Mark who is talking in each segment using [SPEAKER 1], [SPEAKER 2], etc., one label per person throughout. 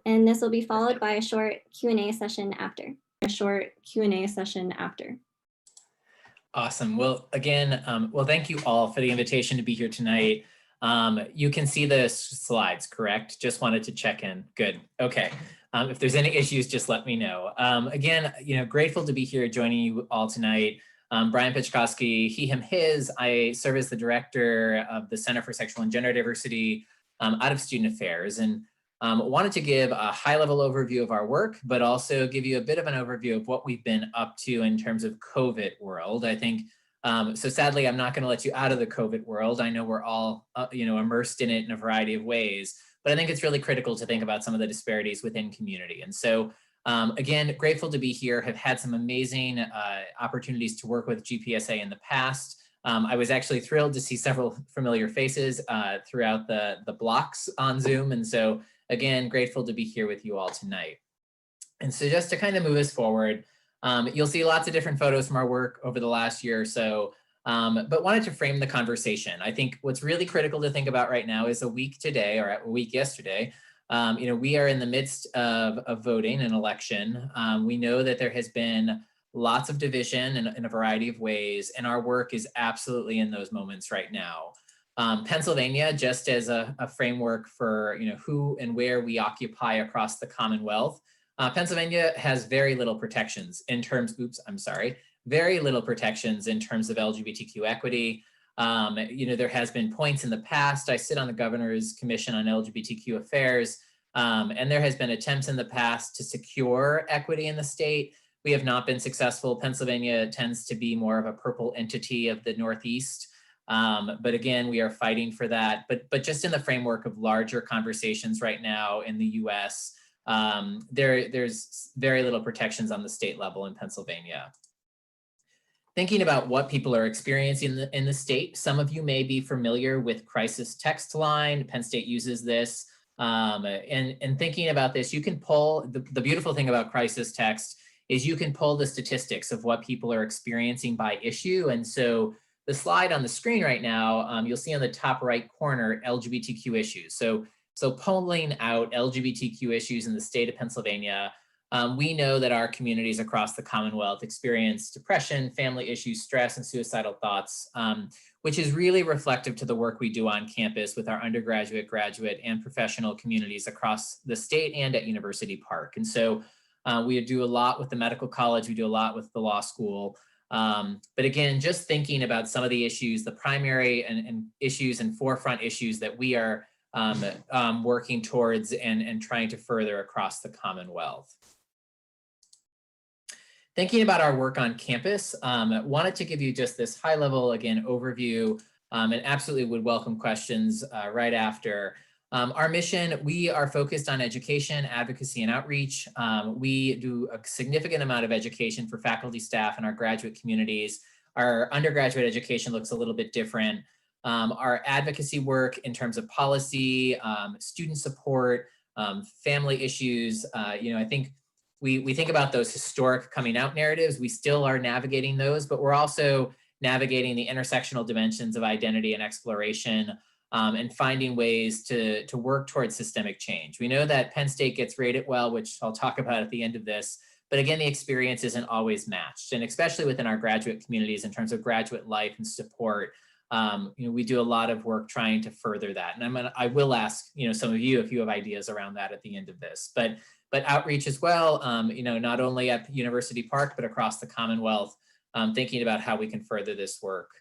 [SPEAKER 1] and this will be followed by a short Q&A session after.
[SPEAKER 2] Awesome. Well, again, thank you all for the invitation to be here tonight. You can see the slides, correct? Just wanted to check in. Good. Okay. If there's any issues, just let me know. Again, grateful to be here joining you all tonight. Brian Patchcoski, he, him, his. I serve as the director of the Center for Sexual and Gender Diversity out of Student Affairs, and wanted to give a high-level overview of our work, but also give you a bit of an overview of what we've been up to in terms of COVID world. I think, so sadly, I'm not going to let you out of the COVID world. I know we're all, immersed in it in a variety of ways, but I think it's really critical to think about some of the disparities within community. And so, again, grateful to be here, have had some amazing opportunities to work with GPSA in the past. I was actually thrilled to see several familiar faces throughout the blocks on Zoom. And so, again, grateful to be here with you all tonight. And so just to kind of move us forward, you'll see lots of different photos from our work over the last year or so, but wanted to frame the conversation. I think what's really critical to think about right now is a week today, or a week yesterday, we are in the midst of voting an election. We know that there has been lots of division in a variety of ways, and our work is absolutely in those moments right now. Pennsylvania, just as a framework for who and where we occupy across the Commonwealth, Pennsylvania has very little protections in terms, very little protections in terms of LGBTQ equity. There has been points in the past. I sit on the Governor's Commission on LGBTQ Affairs, and there has been attempts in the past to secure equity in the state. We have not been successful. Pennsylvania tends to be more of a purple entity of the Northeast. But again, we are fighting for that. But just in the framework of larger conversations right now in the US, there's very little protections on the state level in Pennsylvania. Thinking about what people are experiencing in the state, some of you may be familiar with crisis text line. Penn State uses this. And thinking about this, you can pull, the beautiful thing about crisis text is you can pull the statistics of what people are experiencing by issue. And so the slide on the screen right now, you'll see on the top right corner, LGBTQ issues. So pulling out LGBTQ issues in the state of Pennsylvania, we know that our communities across the Commonwealth experience depression, family issues, stress, and suicidal thoughts, which is really reflective to the work we do on campus with our undergraduate, graduate, and professional communities across the state and at University Park. And so we do a lot with the medical college, we do a lot with the law school. But again, just thinking about some of the issues, the primary and issues and forefront issues that we are working towards and trying to further across the Commonwealth. Thinking about our work on campus, wanted to give you just this high level, again, overview, and absolutely would welcome questions right after. Our mission, we are focused on education, advocacy, and outreach. We do a significant amount of education for faculty, staff, and our graduate communities. Our undergraduate education looks a little bit different. Our advocacy work in terms of policy, student support, family issues, I think we think about those historic coming out narratives. We still are navigating those, but we're also navigating the intersectional dimensions of identity and exploration, and finding ways to work towards systemic change. We know that Penn State gets rated well, which I'll talk about at the end of this, but again, the experience isn't always matched. And especially within our graduate communities in terms of graduate life and support, we do a lot of work trying to further that. And I will ask, some of you if you have ideas around that at the end of this, but outreach as well, not only at University Park, but across the Commonwealth, thinking about how we can further this work.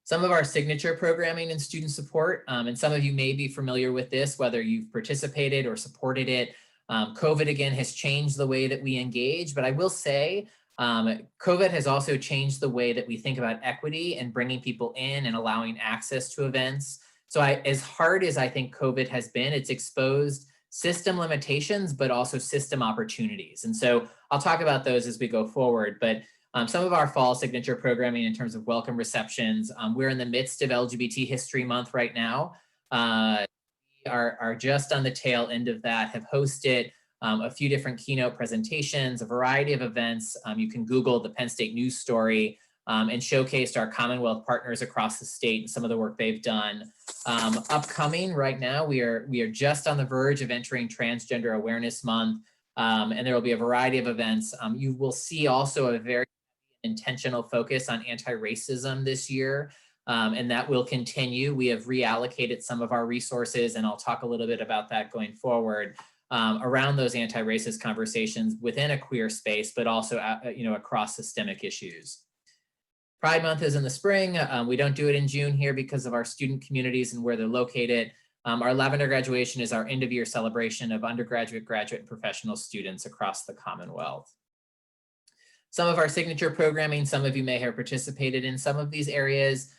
[SPEAKER 2] Some of our signature programming and student support, and some of you may be familiar with this, whether you've participated or supported it. COVID, again, has changed the way that we engage, but I will say, COVID has also changed the way that we think about equity and bringing people in and allowing access to events. So as hard as I think COVID has been, it's exposed system limitations, but also system opportunities. And so I'll talk about those as we go forward, but some of our fall signature programming in terms of welcome receptions, we're in the midst of LGBT History Month right now. We are just on the tail end of that, have hosted a few different keynote presentations, a variety of events. You can Google the Penn State news story, and showcased our Commonwealth partners across the state and some of the work they've done. Upcoming right now, we are just on the verge of entering Transgender Awareness Month, and there will be a variety of events. You will see also a very intentional focus on anti-racism this year, and that will continue. We have reallocated some of our resources, and I'll talk a little bit about that going forward, around those anti-racist conversations within a queer space, but also across systemic issues. Pride Month is in the spring. We don't do it in June here because of our student communities and where they're located. Our Lavender graduation is our end of year celebration of undergraduate, graduate, and professional students across the Commonwealth. Some of our signature programming, some of you may have participated in some of these areas.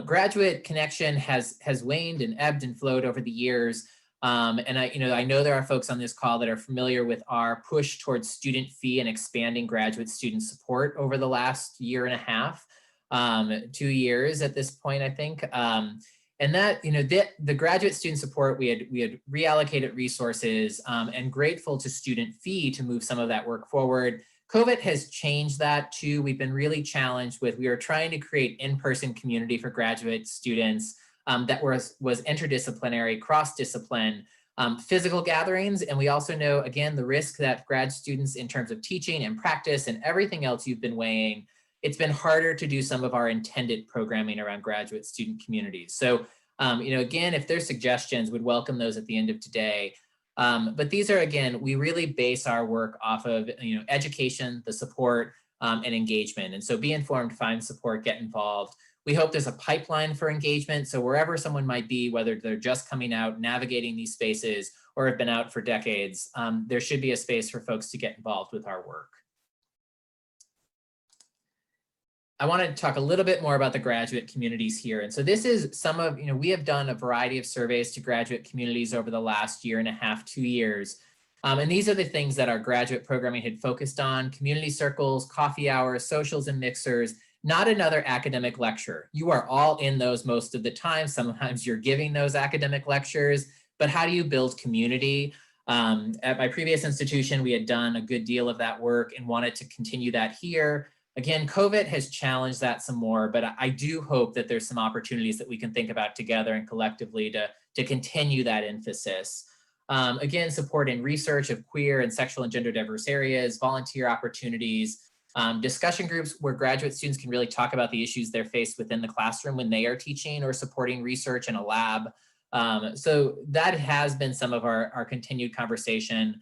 [SPEAKER 2] Graduate Connection has waned and ebbed and flowed over the years. And I know there are folks on this call that are familiar with our push towards student fee and expanding graduate student support over the last year and a half, 2 years at this point, I think. And that, the graduate student support, we had reallocated resources, and grateful to student fee to move some of that work forward. COVID has changed that too. We've been really challenged with, we are trying to create in-person community for graduate students that was interdisciplinary, cross-discipline, physical gatherings. And we also know, again, the risk that grad students in terms of teaching and practice and everything else you've been weighing, it's been harder to do some of our intended programming around graduate student communities. So, again, if there's suggestions, would welcome those at the end of today. But these are, again, we really base our work off of, education, the support, and engagement. And so be informed, find support, get involved. We hope there's a pipeline for engagement. So wherever someone might be, whether they're just coming out, navigating these spaces, or have been out for decades, there should be a space for folks to get involved with our work. I want to talk a little bit more about the graduate communities here. And so this is some of, we have done a variety of surveys to graduate communities over the last year and a half, 2 years. And these are the things that our graduate programming had focused on: community circles, coffee hours, socials and mixers, not another academic lecture. You are all in those most of the time. Sometimes you're giving those academic lectures, but how do you build community? At my previous institution, we had done a good deal of that work and wanted to continue that here. Again, COVID has challenged that some more, but I do hope that there's some opportunities that we can think about together and collectively to continue that emphasis. Again, support in research of queer and sexual and gender diverse areas, volunteer opportunities, discussion groups where graduate students can really talk about the issues they're faced within the classroom when they are teaching or supporting research in a lab. So that has been some of our continued conversation.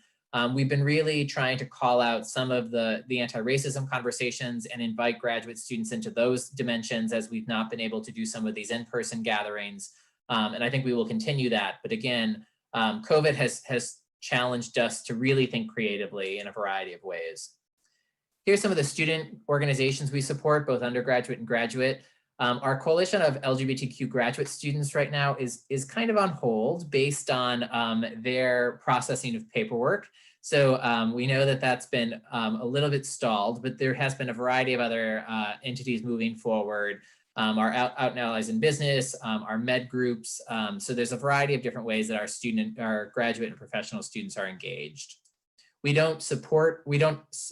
[SPEAKER 2] We've been really trying to call out some of the anti-racism conversations and invite graduate students into those dimensions, as we've not been able to do some of these in-person gatherings. And I think we will continue that. But again, COVID has challenged us to really think creatively in a variety of ways. Here's some of the student organizations we support, both undergraduate and graduate. Our coalition of LGBTQ graduate students right now is kind of on hold based on their processing of paperwork. So we know that that's been a little bit stalled, but there has been a variety of other entities moving forward. Our Out and Allies in Business, our med groups. So there's a variety of different ways that our graduate and professional students are engaged. We don't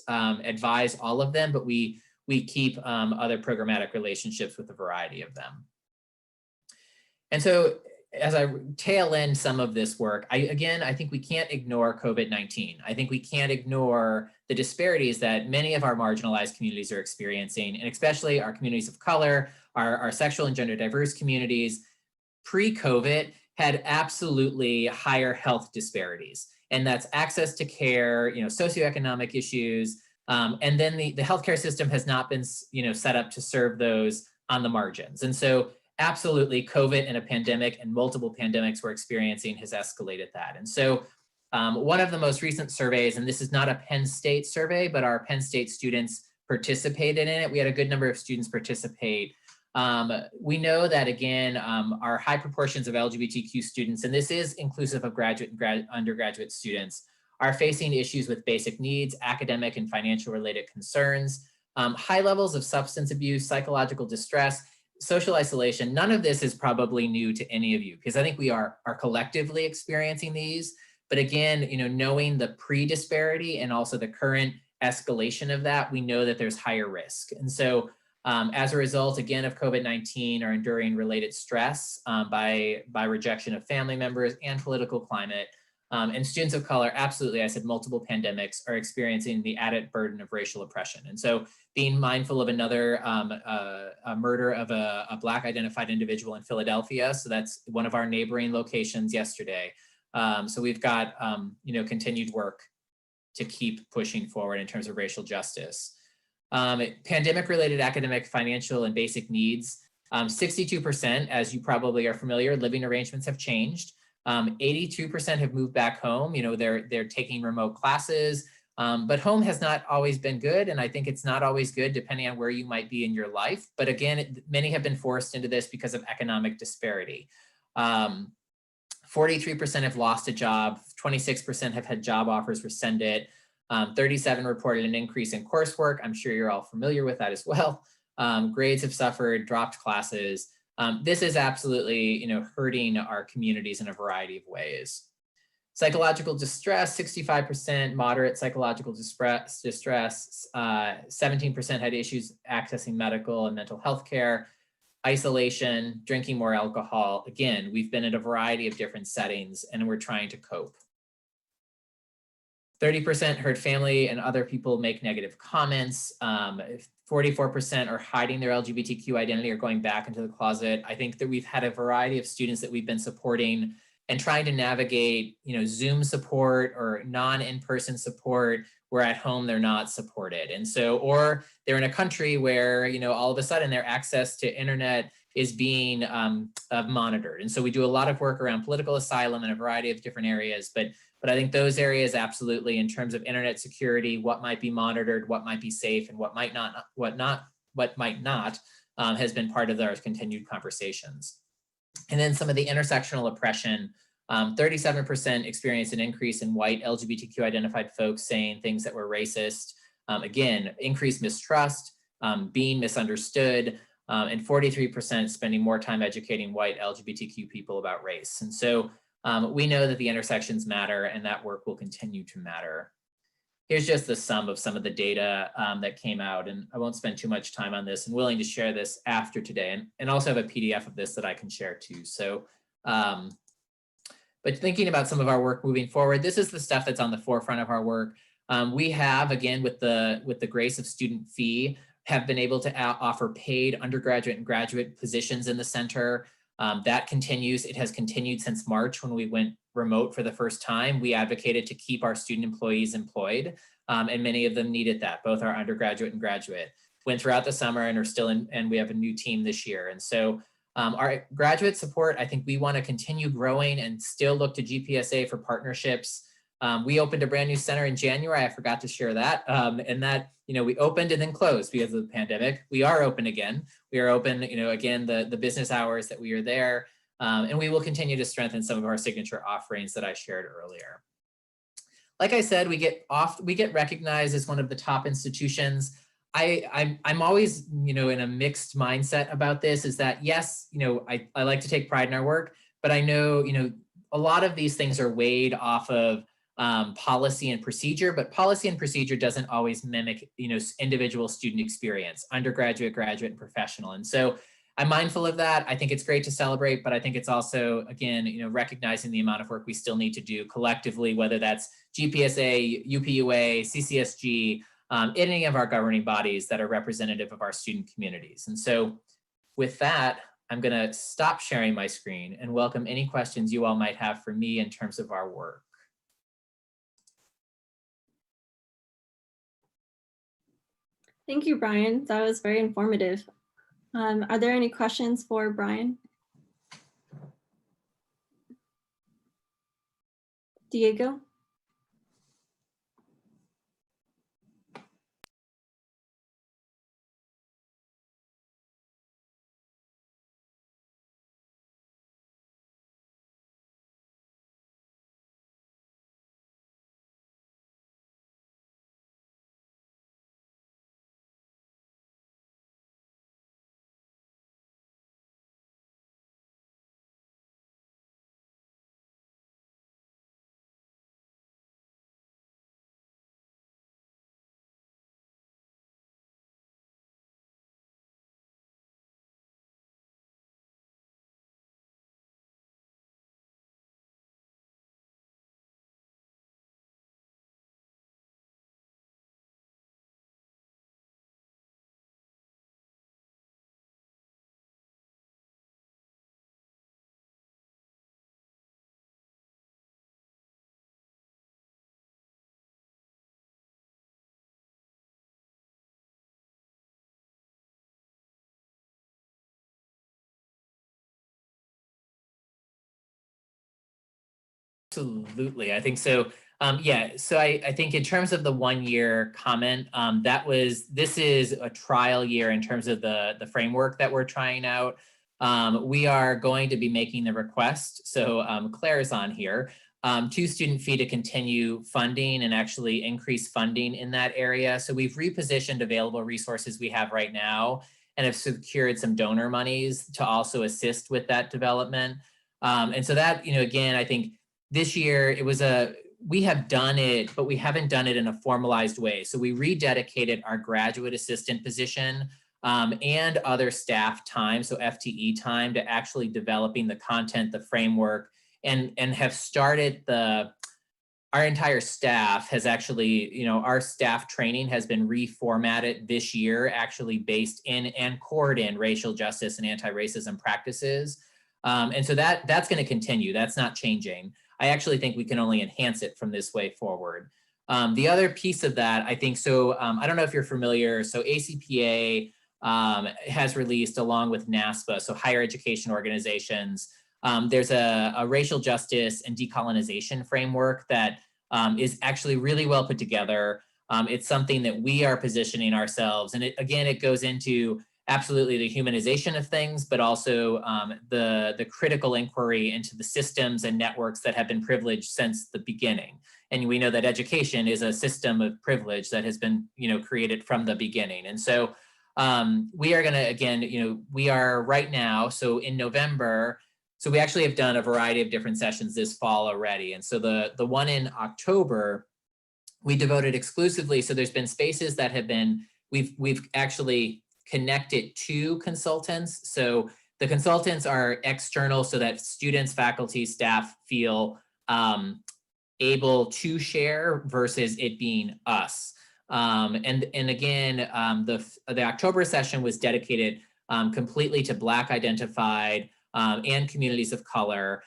[SPEAKER 2] advise all of them, but we keep other programmatic relationships with a variety of them. And so as I tail end some of this work, I think we can't ignore COVID-19. I think we can't ignore the disparities that many of our marginalized communities are experiencing, and especially our communities of color, our sexual and gender diverse communities. Pre-COVID had absolutely higher health disparities, and that's access to care, socioeconomic issues, and then the healthcare system has not been, set up to serve those on the margins. And so absolutely COVID and a pandemic and multiple pandemics we're experiencing has escalated that. And so one of the most recent surveys, and this is not a Penn State survey, but our Penn State students participated in it. We had a good number of students participate. We know that, again, our high proportions of LGBTQ students, and this is inclusive of graduate and undergraduate students, are facing issues with basic needs, academic and financial related concerns, high levels of substance abuse, psychological distress, social isolation. None of this is probably new to any of you, because I think we are collectively experiencing these. But again, knowing the pre-disparity and also the current escalation of that, we know that there's higher risk. And so As a result, again, of COVID-19 are enduring related stress by rejection of family members and political climate. And students of color, absolutely, I said multiple pandemics, are experiencing the added burden of racial oppression. And so being mindful of another a murder of a Black identified individual in Philadelphia. So that's one of our neighboring locations yesterday. So we've got continued work to keep pushing forward in terms of racial justice. Pandemic-related academic, financial, and basic needs. 62%, as you probably are familiar, living arrangements have changed. 82% have moved back home. They're taking remote classes, but home has not always been good. And I think it's not always good depending on where you might be in your life. But again, many have been forced into this because of economic disparity. 43% have lost a job. 26% have had job offers rescinded. 37 reported an increase in coursework. I'm sure you're all familiar with that as well. Grades have suffered, dropped classes. This is absolutely, hurting our communities in a variety of ways. Psychological distress, 65% moderate psychological distress, 17% had issues accessing medical and mental health care, isolation, drinking more alcohol. Again, we've been in a variety of different settings and we're trying to cope. 30% heard family and other people make negative comments. 44% are hiding their LGBTQ identity or going back into the closet. I think that we've had a variety of students that we've been supporting and trying to navigate, Zoom support or non-in-person support where at home they're not supported. And so, or they're in a country where, all of a sudden their access to internet is being monitored. And so we do a lot of work around political asylum in a variety of different areas, but I think those areas absolutely in terms of internet security, what might be monitored, what might be safe, and what might not, has been part of our continued conversations. And then some of the intersectional oppression, 37% experienced an increase in white LGBTQ identified folks saying things that were racist. Again, increased mistrust, being misunderstood, and 43% spending more time educating white LGBTQ people about race. And so we know that the intersections matter and that work will continue to matter. Here's just the sum of some of the data that came out, and I won't spend too much time on this and willing to share this after today and also have a PDF of this that I can share too. So, but thinking about some of our work moving forward, this is the stuff that's on the forefront of our work. We have, again, with the grace of student fee, have been able to offer paid undergraduate and graduate positions in the center. That continues. It has continued since March when we went remote for the first time. We advocated to keep our student employees employed, and many of them needed that, both our undergraduate and graduate. Went throughout the summer and are still in, and we have a new team this year. And so our graduate support, I think we want to continue growing and still look to GPSA for partnerships. We opened a brand new center in January. I forgot to share that. And that, we opened and then closed because of the pandemic. We are open again. We are open, again, the business hours that we are there. And we will continue to strengthen some of our signature offerings that I shared earlier. Like I said, we get recognized as one of the top institutions. I'm always, in a mixed mindset about this, is that yes, I like to take pride in our work, but I know, a lot of these things are weighed off of policy and procedure, but policy and procedure doesn't always mimic, individual student experience, undergraduate, graduate, and professional. And so I'm mindful of that. I think it's great to celebrate, but I think it's also, again, recognizing the amount of work we still need to do collectively, whether that's GPSA, UPUA, CCSG, any of our governing bodies that are representative of our student communities. And so with that, I'm going to stop sharing my screen and welcome any questions you all might have for me in terms of our work.
[SPEAKER 1] Thank you, Brian. That was very informative. Are there any questions for Brian? Diego?
[SPEAKER 2] Absolutely, I think so. Yeah, so I think in terms of the 1 year comment, this is a trial year in terms of the framework that we're trying out. We are going to be making the request, so Claire's on here, to student fee to continue funding and actually increase funding in that area. So we've repositioned available resources we have right now and have secured some donor monies to also assist with that development. And so that, again, I think this year we have done it, but we haven't done it in a formalized way. So we rededicated our graduate assistant position and other staff time, so FTE time, to actually developing the content, the framework, and have started our entire staff has actually, our staff training has been reformatted this year, actually based in and cored in racial justice and anti-racism practices. And so that's going to continue. That's not changing. I actually think we can only enhance it from this way forward. The other piece of that, I think, so I don't know if you're familiar, so ACPA has released, along with NASPA, so higher education organizations, there's a racial justice and decolonization framework that is actually really well put together. It's something that we are positioning ourselves, and it goes into absolutely the humanization of things, but also the critical inquiry into the systems and networks that have been privileged since the beginning. And we know that education is a system of privilege that has been, created from the beginning. And so we are going to, again, we are right now, so in November, so we actually have done a variety of different sessions this fall already. And so the one in October, we devoted exclusively, so there's been spaces that have been, we've actually connected to consultants. So the consultants are external so that students, faculty, staff feel able to share versus it being us. And again, the October session was dedicated completely to Black identified and communities of color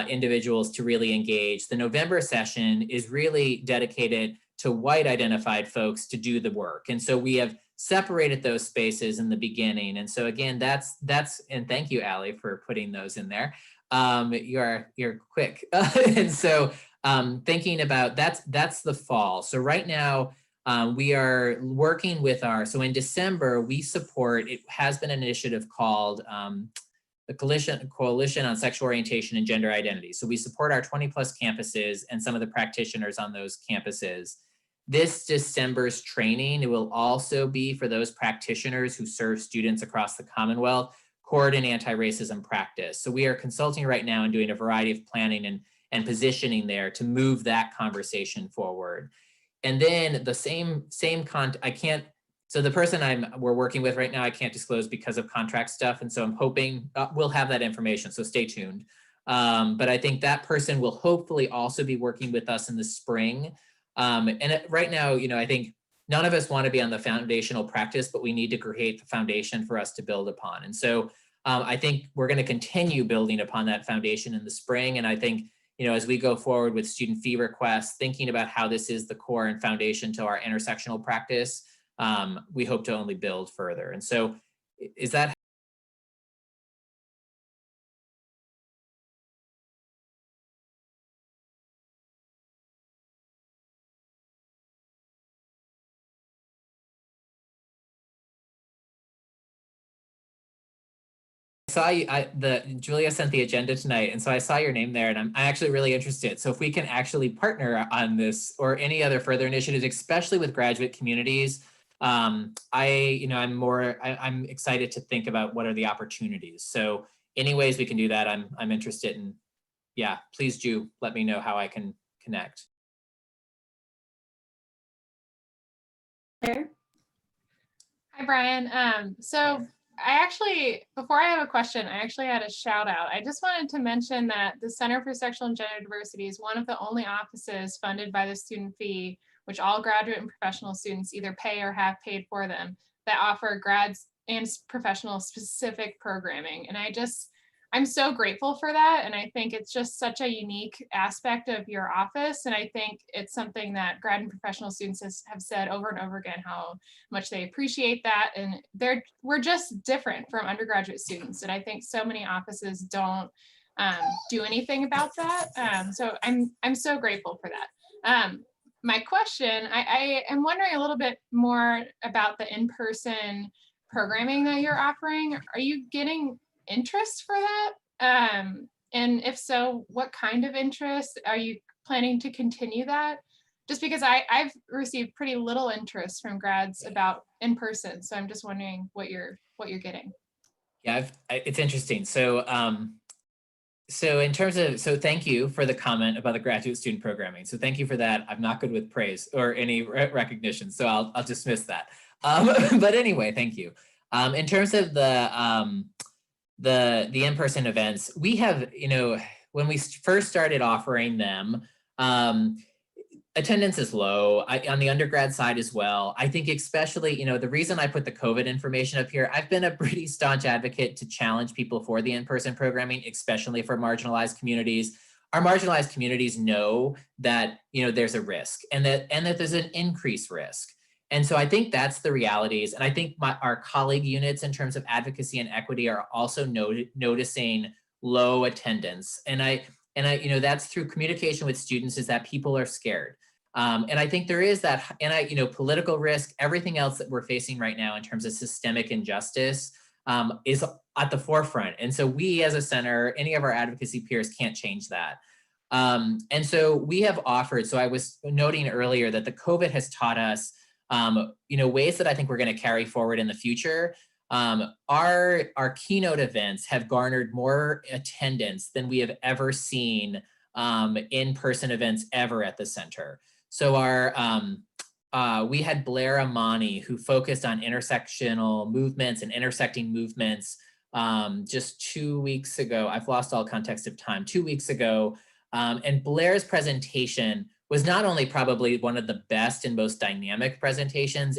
[SPEAKER 2] individuals to really engage. The November session is really dedicated to white identified folks to do the work. And so we have separated those spaces in the beginning. And so again, that's and thank you, Allie, for putting those in there. You're quick. And so thinking about that's the fall. So right now we are working with so in December, we support, it has been an initiative called the Coalition on Sexual Orientation and Gender Identity. So we support our 20+ campuses and some of the practitioners on those campuses. This December's training, it will also be for those practitioners who serve students across the Commonwealth, court and anti-racism practice. So we are consulting right now and doing a variety of planning and positioning there to move that conversation forward. And then the same I can't, so the person we're working with right now, I can't disclose because of contract stuff. And so I'm hoping we'll have that information, so stay tuned. But I think that person will hopefully also be working with us in the spring. Right now, I think none of us want to be on the foundational practice, but we need to create the foundation for us to build upon. And so I think we're going to continue building upon that foundation in the spring. And I think, as we go forward with student fee requests, thinking about how this is the core and foundation to our intersectional practice, we hope to only build further. And so is that Julia sent the agenda tonight, and so I saw your name there, and I'm actually really interested. So if we can actually partner on this or any other further initiatives, especially with graduate communities, I'm excited to think about what are the opportunities. So any ways we can do that, I'm interested in. Yeah, please do let me know how I can connect.
[SPEAKER 1] Claire?
[SPEAKER 3] Hi, Brian. So before I have a question, I actually had a shout out. I just wanted to mention that the Center for Sexual and Gender Diversity is one of the only offices funded by the student fee, which all graduate and professional students either pay or have paid for them, that offer grads and professional specific programming. And I'm so grateful for that. And I think it's just such a unique aspect of your office. And I think it's something that grad and professional students have said over and over again, how much they appreciate that. And we're just different from undergraduate students. And I think so many offices don't do anything about that. So I'm so grateful for that. My question, I am wondering a little bit more about the in-person programming that you're offering. Are you getting interest for that? And if so, what kind of interest? Are you planning to continue that? Just because I've received pretty little interest from grads about in person. So I'm just wondering what you're getting.
[SPEAKER 2] Yeah, it's interesting. So in terms of, thank you for the comment about the graduate student programming. So thank you for that. I'm not good with praise or any recognition, so I'll dismiss that. But anyway, thank you. In terms of the in-person events, we have, when we first started offering them, attendance is low on the undergrad side as well. I think especially, the reason I put the COVID information up here, I've been a pretty staunch advocate to challenge people for the in-person programming, especially for marginalized communities. Our marginalized communities know that, there's a risk and that there's an increased risk. And so I think that's the realities. And I think our colleague units in terms of advocacy and equity are also noticing low attendance. And I, that's through communication with students, is that people are scared. And I think there is that, and political risk, everything else that we're facing right now in terms of systemic injustice is at the forefront. And so we as a center, any of our advocacy peers can't change that. And so we have offered, so I was noting earlier that the COVID has taught us, ways that I think we're going to carry forward in the future. Our keynote events have garnered more attendance than we have ever seen in-person events ever at the center. So we had Blair Amani, who focused on intersectional movements and intersecting movements just 2 weeks ago. I've lost all context of time, 2 weeks ago. And Blair's presentation was not only probably one of the best and most dynamic presentations,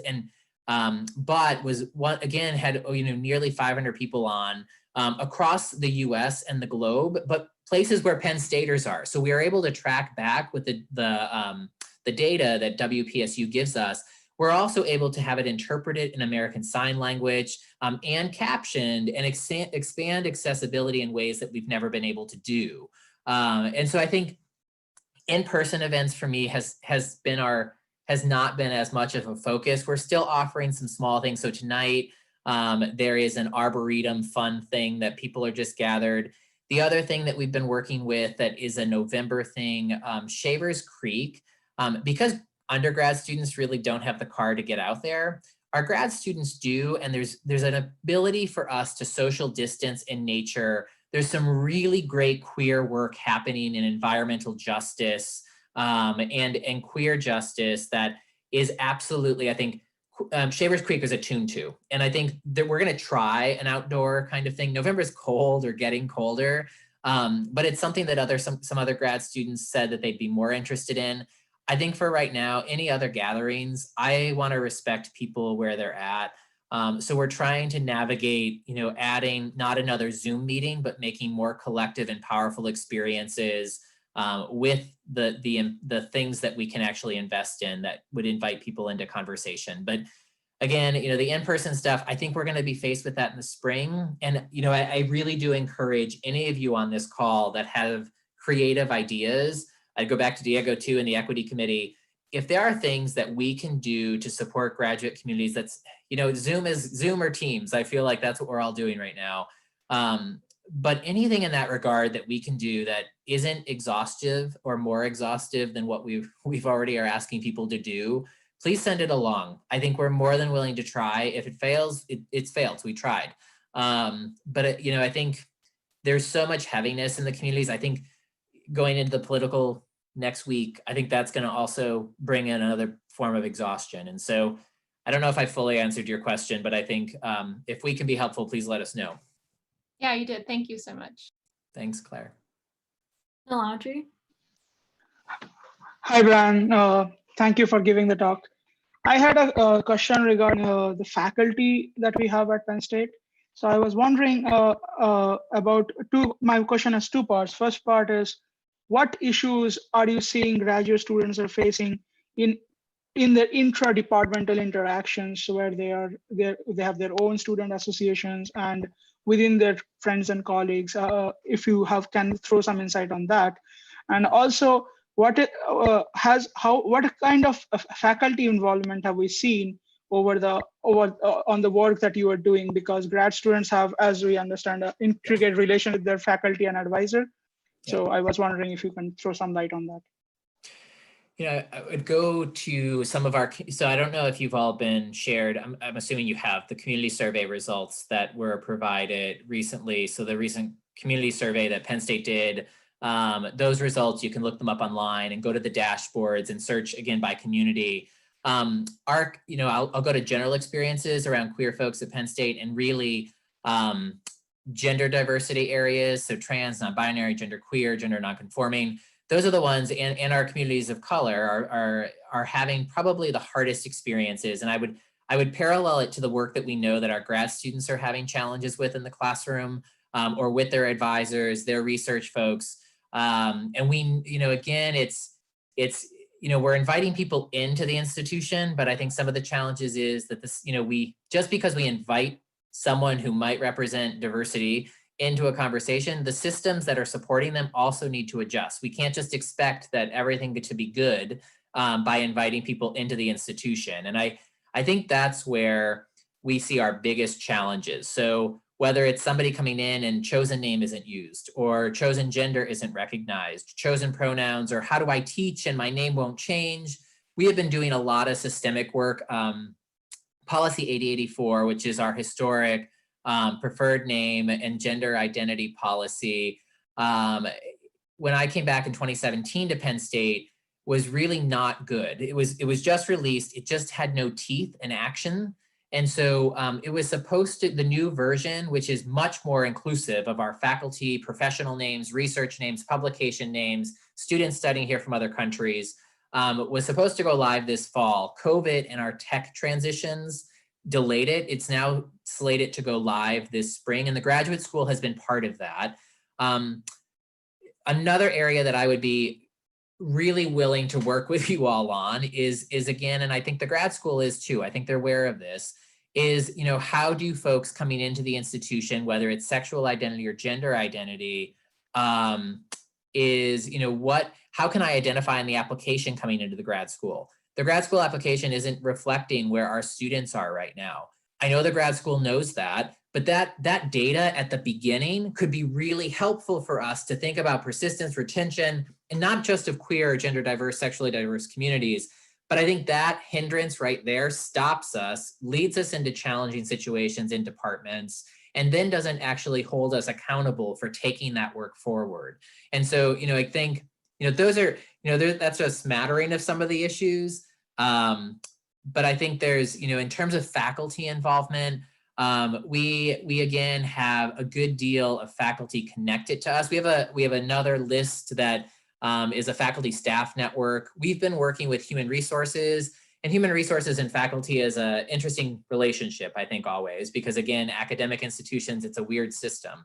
[SPEAKER 2] but was again had nearly 500 people on across the U.S. and the globe, but places where Penn Staters are. So we are able to track back with the data that WPSU gives us. We're also able to have it interpreted in American Sign Language and captioned and expand accessibility in ways that we've never been able to do. And so I think in-person events for me has not been as much of a focus. We're still offering some small things. So tonight there is an Arboretum fun thing that people are just gathered. The other thing that we've been working with that is a November thing, Shavers Creek, because undergrad students really don't have the car to get out there. Our grad students do, and there's an ability for us to social distance in nature. There's some really great queer work happening in environmental justice and queer justice that is absolutely, I think, Shavers Creek is attuned to. And I think that we're going to try an outdoor kind of thing. November is cold or getting colder, but it's something that some other grad students said that they'd be more interested in. I think for right now, any other gatherings, I want to respect people where they're at. So we're trying to navigate, adding not another Zoom meeting, but making more collective and powerful experiences with the things that we can actually invest in that would invite people into conversation. But again, the in-person stuff, I think we're going to be faced with that in the spring. And, I really do encourage any of you on this call that have creative ideas. I'd go back to Diego too in the equity committee. If there are things that we can do to support graduate communities, that's, Zoom or Teams, I feel like that's what we're all doing right now. But anything in that regard that we can do that isn't exhaustive or more exhaustive than what we've already are asking people to do, please send it along. I think we're more than willing to try. If it fails, it's failed. We tried. But I think there's so much heaviness in the communities. I think going into the political next week, I think that's going to also bring in another form of exhaustion. And so I don't know if I fully answered your question, but I think if we can be helpful, please let us know.
[SPEAKER 3] Yeah, you did. Thank you so much.
[SPEAKER 2] Thanks, Claire.
[SPEAKER 1] Audrey?
[SPEAKER 4] Hi, Brian. Thank you for giving the talk. I had a question regarding the faculty that we have at Penn State. So I was wondering about my question has two parts. First part is, what issues are you seeing graduate students are facing in the intra-departmental interactions where they have their own student associations, and within their friends and colleagues? If you can throw some insight on that. And also, what kind of faculty involvement have we seen on the work that you are doing? Because grad students have, as we understand, an intricate relation with their faculty and advisor. So I was wondering if you can throw some light on that.
[SPEAKER 2] I would go to some of our, so I don't know if you've all been shared, I'm assuming you have, the community survey results that were provided recently. So the recent community survey that Penn State did, those results, you can look them up online and go to the dashboards and search again by community. I'll go to general experiences around queer folks at Penn State and really gender diversity areas. So trans, non-binary, gender queer, gender non-conforming. Those are the ones in our communities of color are having probably the hardest experiences. And I would parallel it to the work that we know that our grad students are having challenges with in the classroom or with their advisors, their research folks. And we, again, we're inviting people into the institution, but I think some of the challenges is that this, just because we invite someone who might represent diversity into a conversation, the systems that are supporting them also need to adjust. We can't just expect that everything to be good by inviting people into the institution. And I think that's where we see our biggest challenges. So whether it's somebody coming in and chosen name isn't used, or chosen gender isn't recognized, chosen pronouns, or how do I teach and my name won't change? We have been doing a lot of systemic work. Policy 8084, which is our historic preferred name and gender identity policy. When I came back in 2017 to Penn State, was really not good. It was just released. It just had no teeth and action. And so it was supposed to, the new version, which is much more inclusive of our faculty, professional names, research names, publication names, students studying here from other countries, was supposed to go live this fall. COVID and our tech transitions delayed it. It's now slated to go live this spring, and the graduate school has been part of that. Another area that I would be really willing to work with you all on is again, and I think the grad school is too, I think they're aware of this, is, how do folks coming into the institution, whether it's sexual identity or gender identity, how can I identify in the application coming into the grad school? The grad school application isn't reflecting where our students are right now. I know the grad school knows that, but that data at the beginning could be really helpful for us to think about persistence, retention, and not just of queer or gender diverse, sexually diverse communities. But I think that hindrance right there stops us, leads us into challenging situations in departments, and then doesn't actually hold us accountable for taking that work forward. And so, I think, those are, that's a smattering of some of the issues. But I think there's, in terms of faculty involvement, we again have a good deal of faculty connected to us. We have another list that is a faculty staff network. We've been working with human resources, and human resources and faculty is an interesting relationship, I think, always, because again, academic institutions, it's a weird system.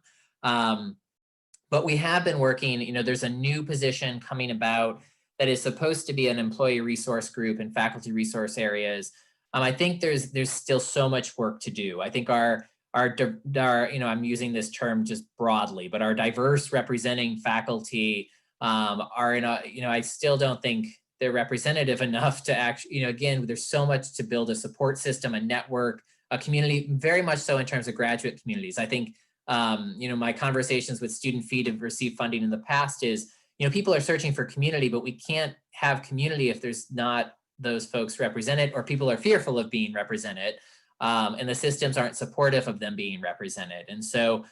[SPEAKER 2] But we have been working, there's a new position coming about that is supposed to be an employee resource group and faculty resource areas. I think there's still so much work to do. I think our I'm using this term just broadly, but our diverse representing faculty are in a, I still don't think they're representative enough to actually, again, there's so much to build a support system, a network, a community, very much so in terms of graduate communities. I think, my conversations with Student Feed have received funding in the past is, people are searching for community, but we can't have community if there's not those folks represented, or people are fearful of being represented, and the systems aren't supportive of them being represented. And so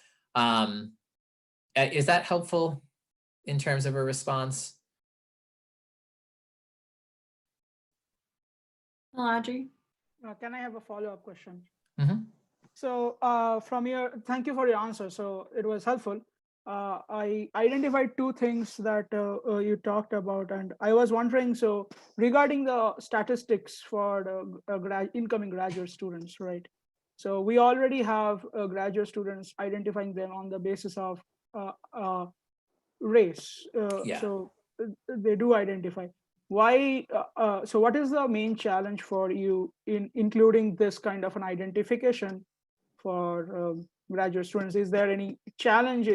[SPEAKER 2] is that helpful in terms of a response?
[SPEAKER 1] Audrey?
[SPEAKER 4] Can I have a follow-up question?
[SPEAKER 2] Mm-hmm.
[SPEAKER 4] So thank you for your answer. So it was helpful. I identified two things that you talked about, and I was wondering, so regarding the statistics for the incoming graduate students, right? So we already have graduate students identifying them on the basis of race.
[SPEAKER 2] Yeah.
[SPEAKER 4] So they do identify. Why? So what is the main challenge for you in including this kind of an identification for graduate students, is there any challenge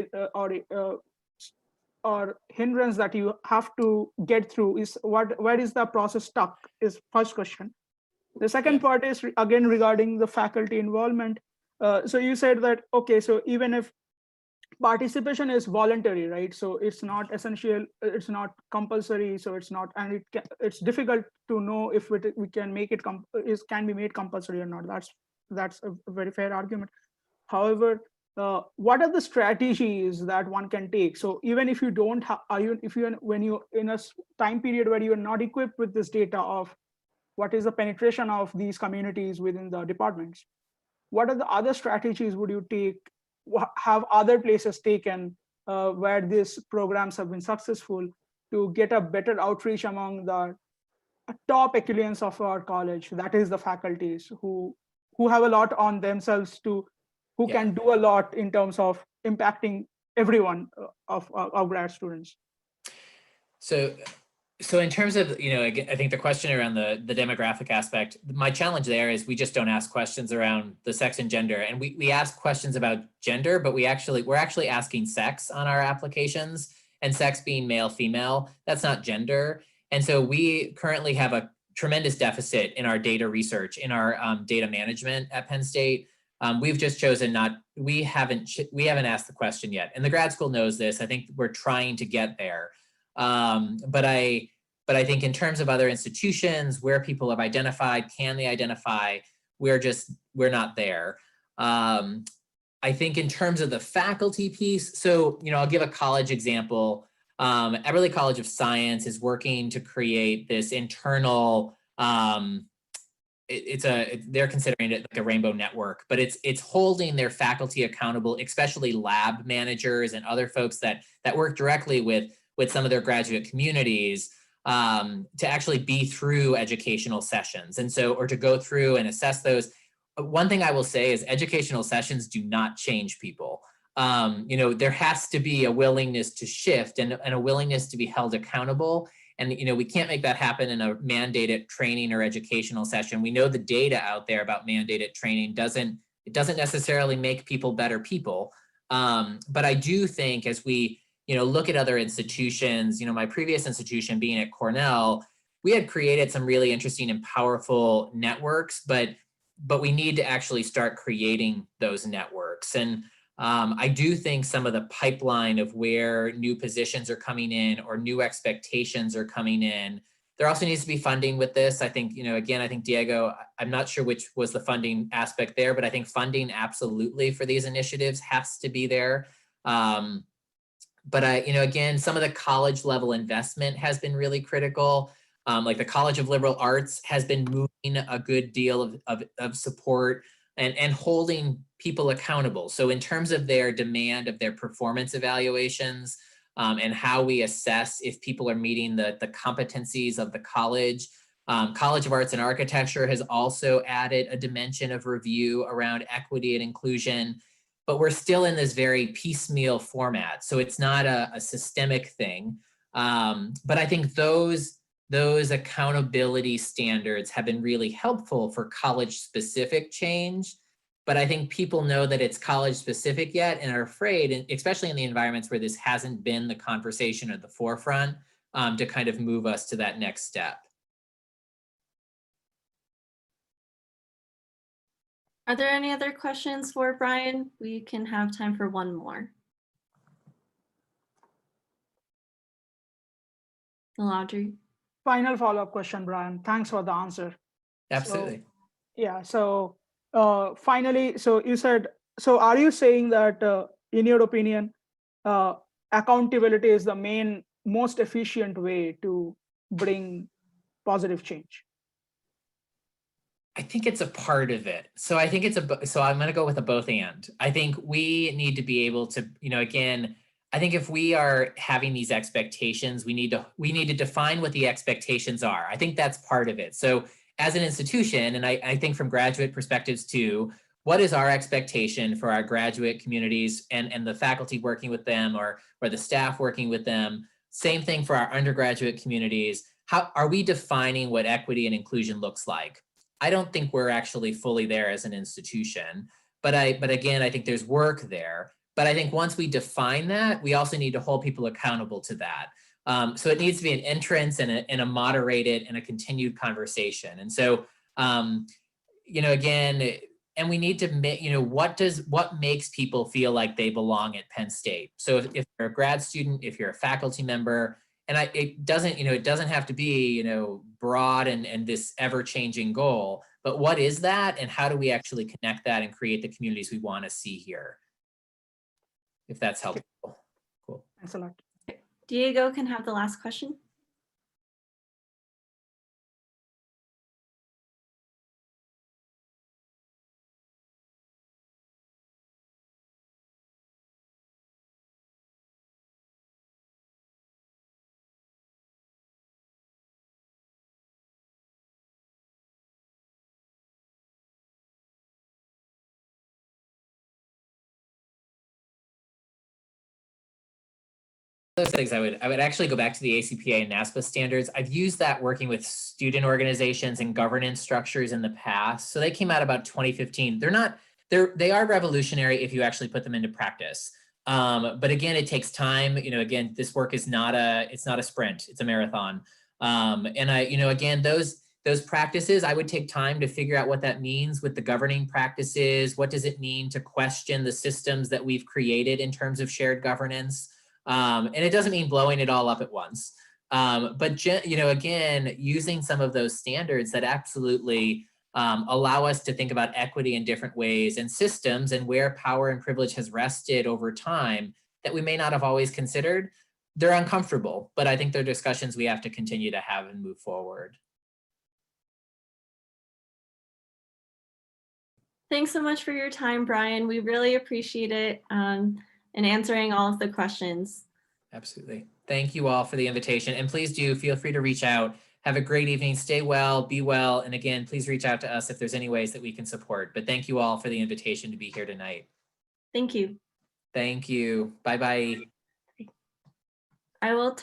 [SPEAKER 4] or hindrance that you have to get through? Where is the process stuck is first question. The second part is again regarding the faculty involvement. So you said that, okay, so even if participation is voluntary, right? So it's not essential, it's not compulsory, so it's not, and it's difficult to know if we can make it can be made compulsory or not. That's a very fair argument. However, what are the strategies that one can take? So even if you don't have, when you in a time period where you are not equipped with this data of what is the penetration of these communities within the departments, what are the other strategies would you take, have other places taken where these programs have been successful to get a better outreach among the top echelons of our college, that is the faculties who have a lot on themselves to, who can do a lot in terms of impacting everyone of our grad students?
[SPEAKER 2] So in terms of, again, I think the question around the demographic aspect, my challenge there is we just don't ask questions around the sex and gender. And we ask questions about gender, but we're actually asking sex on our applications, and sex being male, female, that's not gender. And so we currently have a tremendous deficit in our data research, in our data management at Penn State. We've just chosen we haven't asked the question yet. And the grad school knows this. I think we're trying to get there. But I think in terms of other institutions where people have identified, can they identify, we're not there. I think in terms of the faculty piece, so, I'll give a college example. Eberly College of Science is working to create this internal, they're considering it like a rainbow network, but it's holding their faculty accountable, especially lab managers and other folks that work directly with some of their graduate communities, to actually be through educational sessions. And so, or to go through and assess those. One thing I will say is educational sessions do not change people. There has to be a willingness to shift and a willingness to be held accountable. And, we can't make that happen in a mandated training or educational session. We know the data out there about mandated training doesn't necessarily make people better people. But I do think as we, look at other institutions, my previous institution being at Cornell, we had created some really interesting and powerful networks, but we need to actually start creating those networks. And I do think some of the pipeline of where new positions are coming in or new expectations are coming in, there also needs to be funding with this. I think, again, I think Diego, I'm not sure which was the funding aspect there, but I think funding absolutely for these initiatives has to be there. But again, some of the college level investment has been really critical. Like the College of Liberal Arts has been moving a good deal of support and holding people accountable. So in terms of their demand of their performance evaluations and how we assess if people are meeting the competencies of the college, College of Arts and Architecture has also added a dimension of review around equity and inclusion. But we're still in this very piecemeal format. So it's not a systemic thing. But I think those accountability standards have been really helpful for college specific change. But I think people know that it's college specific yet and are afraid, and especially in the environments where this hasn't been the conversation at the forefront, to kind of move us to that next step.
[SPEAKER 1] Are there any other questions for Brian? We can have time for one more. Audrey.
[SPEAKER 4] Final follow-up question, Brian. Thanks for the answer.
[SPEAKER 2] Absolutely.
[SPEAKER 4] So finally, so you said, so are you saying that in your opinion, accountability is the most efficient way to bring positive change?
[SPEAKER 2] I think it's a part of it. So I think so I'm going to go with a both and. I think we need to be able to, again, I think if we are having these expectations, we need to define what the expectations are. I think that's part of it. So as an institution, and I think from graduate perspectives too, what is our expectation for our graduate communities and the faculty working with them or the staff working with them? Same thing for our undergraduate communities. How are we defining what equity and inclusion looks like? I don't think we're actually fully there as an institution. But again, I think there's work there. But I think once we define that, we also need to hold people accountable to that. So it needs to be an entrance and a moderated and a continued conversation. And so, again, and we need to make, what makes people feel like they belong at Penn State? So if you're a grad student, if you're a faculty member, and it doesn't have to be, broad and this ever-changing goal, but what is that? And how do we actually connect that and create the communities we want to see here? If that's helpful. Cool.
[SPEAKER 4] Thanks a lot.
[SPEAKER 1] Diego can have the last question.
[SPEAKER 2] Those things I would actually go back to the ACPA and NASPA standards. I've used that working with student organizations and governance structures in the past. So they came out about 2015. They are revolutionary if you actually put them into practice. But again, it takes time. Again, this work is it's not a sprint, it's a marathon. Again, those practices, I would take time to figure out what that means with the governing practices. What does it mean to question the systems that we've created in terms of shared governance? And it doesn't mean blowing it all up at once. But again, using some of those standards that absolutely allow us to think about equity in different ways and systems and where power and privilege has rested over time that we may not have always considered. They're uncomfortable, but I think they're discussions we have to continue to have and move forward.
[SPEAKER 1] Thanks so much for your time, Brian. We really appreciate it and answering all of the questions.
[SPEAKER 2] Absolutely. Thank you all for the invitation. And please do feel free to reach out. Have a great evening. Stay well, be well. And again, please reach out to us if there's any ways that we can support. But thank you all for the invitation to be here tonight.
[SPEAKER 1] Thank you.
[SPEAKER 2] Thank you. Bye-bye.
[SPEAKER 1] I will